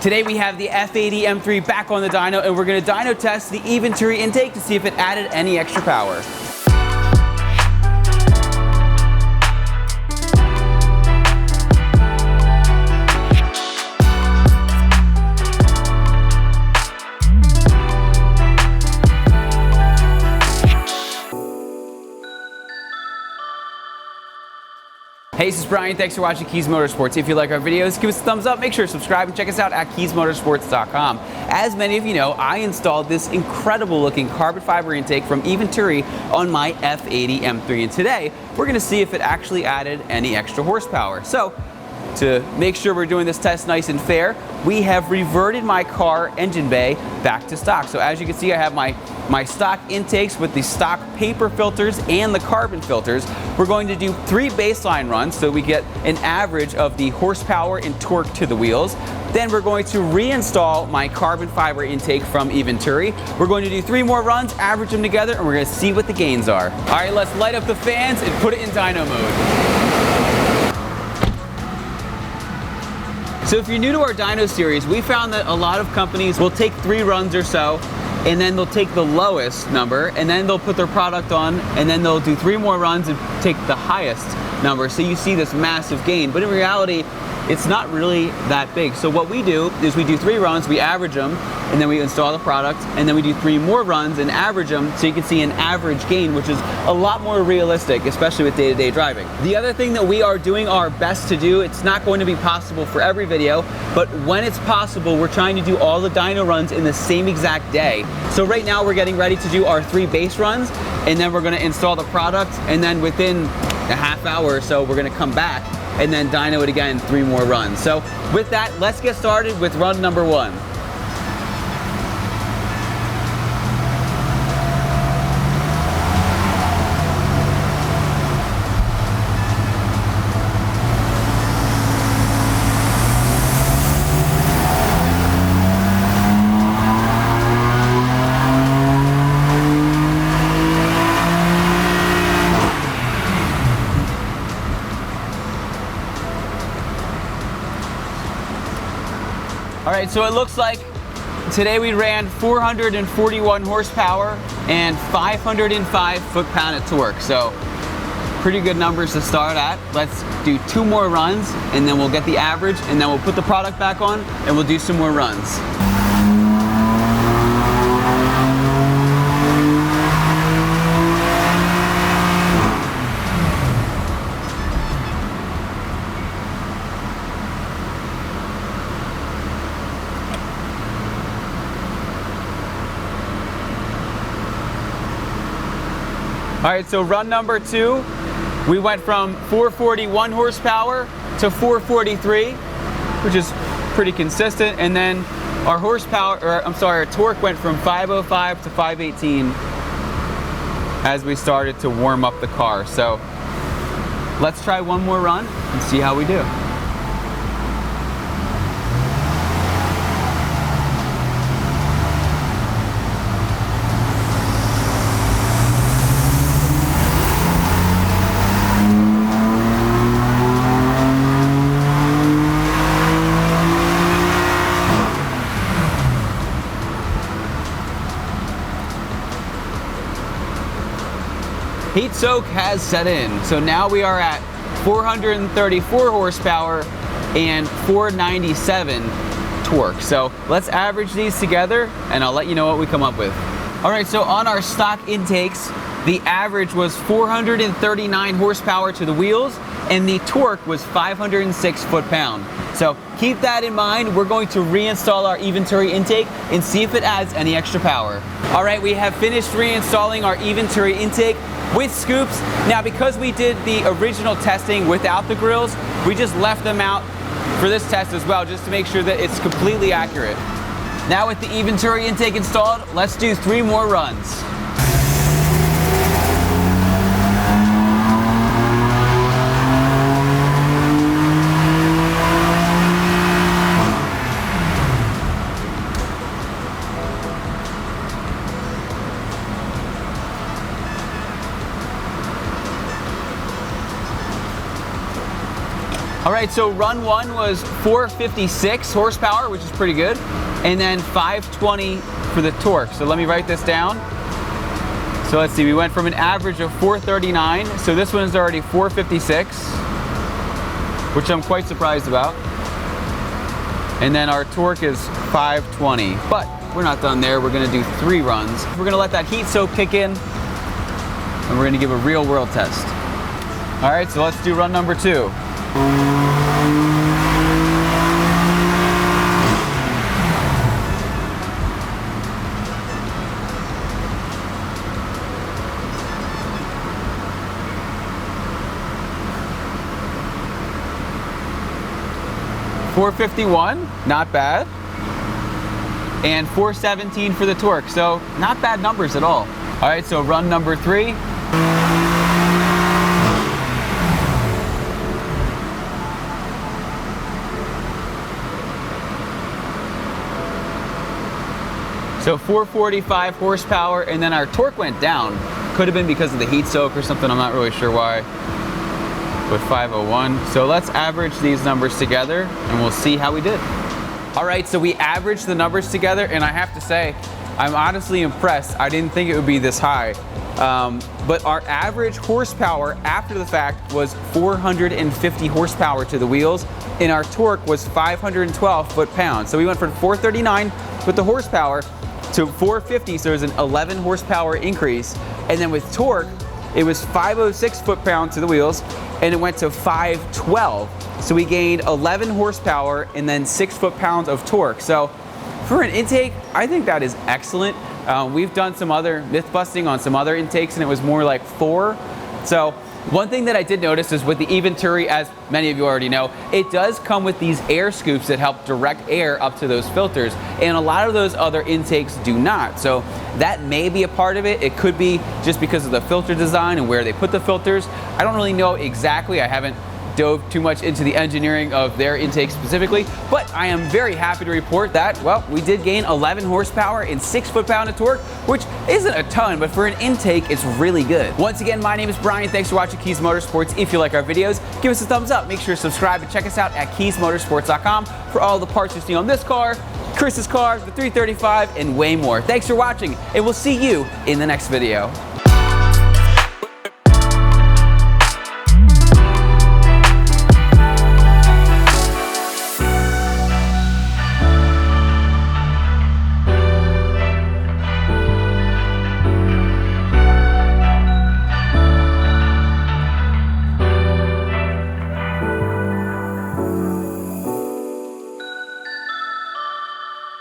Today we have the F80 M3 back on the dyno, and we're going to dyno test the Eventuri Intake to see if it added any extra power. Hey, this is Bryan. Thanks for watching Kies Motorsports. If you like our videos, give us a thumbs up. Make sure to subscribe and check us out at KiesMotorsports.com. As many of you know, I installed this incredible looking carbon fiber intake from Eventuri on my F80 M3. And today, we're going to see if it actually added any extra horsepower. So, to make sure we're doing this test nice and fair, we have reverted my car engine bay back to stock. So as you can see, I have my stock intakes with the stock paper filters and the carbon filters. We're going to do 3 baseline runs so we get an average of the horsepower and torque to the wheels. Then we're going to reinstall my carbon fiber intake from Eventuri. We're going to do 3 more runs, average them together, and we're going to see what the gains are. All right, let's light up the fans and put it in dyno mode. So if you're new to our dyno series, we found that a lot of companies will take 3 runs or so, and then they'll take the lowest number, and then they'll put their product on, and then they'll do 3 more runs and take the highest number. So you see this massive gain, but in reality, it's not really that big. So what we do is we do 3 runs, we average them, and then we install the product, and then we do 3 more runs and average them so you can see an average gain, which is a lot more realistic, especially with day-to-day driving. The other thing that we are doing our best to do, it's not going to be possible for every video, but when it's possible, we're trying to do all the dyno runs in the same exact day. So right now we're getting ready to do our 3 base runs, and then we're gonna install the product, and then within a half hour or so, we're gonna come back and then dyno it again, 3 more runs. So with that, let's get started with run number 1. All right, so it looks like today we ran 441 horsepower and 505 foot-pound of torque. So pretty good numbers to start at. Let's do 2 more runs and then we'll get the average, and then we'll put the product back on and we'll do some more runs. All right, so run number 2, we went from 441 horsepower to 443, which is pretty consistent. And then our our torque went from 505 to 518 as we started to warm up the car. So let's try 1 more run and see how we do. Heat soak has set in, so now we are at 434 horsepower and 497 torque. So let's average these together and I'll let you know what we come up with. All right, so on our stock intakes, the average was 439 horsepower to the wheels and the torque was 506 foot-pound. So keep that in mind. We're going to reinstall our Eventuri intake and see if it adds any extra power. All right, we have finished reinstalling our Eventuri intake with scoops. Now, because we did the original testing without the grills, we just left them out for this test as well, just to make sure that it's completely accurate. Now with the Eventuri intake installed, let's do 3 more runs. right, so run 1 was 456 horsepower, which is pretty good, and then 520 for the torque. So let me write this down. So let's see, we went from an average of 439, so this one is already 456, which I'm quite surprised about. And then our torque is 520, but we're not done there. We're gonna do 3 runs. We're gonna let that heat soak kick in, and we're gonna give a real world test. All right, so let's do run number 2. $451, not bad. And 417 for the torque, so not bad numbers at all. All right, so run number 3. So 445 horsepower, and then our torque went down. Could have been because of the heat soak or something, I'm not really sure why. With 501. So let's average these numbers together and we'll see how we did. All right, so we averaged the numbers together, and I have to say, I'm honestly impressed. I didn't think it would be this high. But our average horsepower after the fact was 450 horsepower to the wheels, and our torque was 512 foot-pounds. So we went from 439 with the horsepower to 450, so there's an 11 horsepower increase. And then with torque, it was 506 foot-pounds to the wheels, and it went to 512. So we gained 11 horsepower and then 6 foot-pounds of torque. So for an intake, I think that is excellent. We've done some other myth busting on some other intakes, and it was more like 4. So one thing that I did notice is with the Eventuri, as many of you already know, it does come with these air scoops that help direct air up to those filters, and a lot of those other intakes do not. So that may be a part of it. It could be just because of the filter design and where they put the filters. I don't really know exactly. I haven't dove too much into the engineering of their intake specifically, but I am very happy to report that, well, we did gain 11 horsepower and 6 foot-pound of torque, which isn't a ton, but for an intake, it's really good. Once again, my name is Brian. Thanks for watching Kies Motorsports. If you like our videos, give us a thumbs up. Make sure to subscribe and check us out at KiesMotorsports.com for all the parts you see on this car, Chris's car, the 335, and way more. Thanks for watching, and we'll see you in the next video.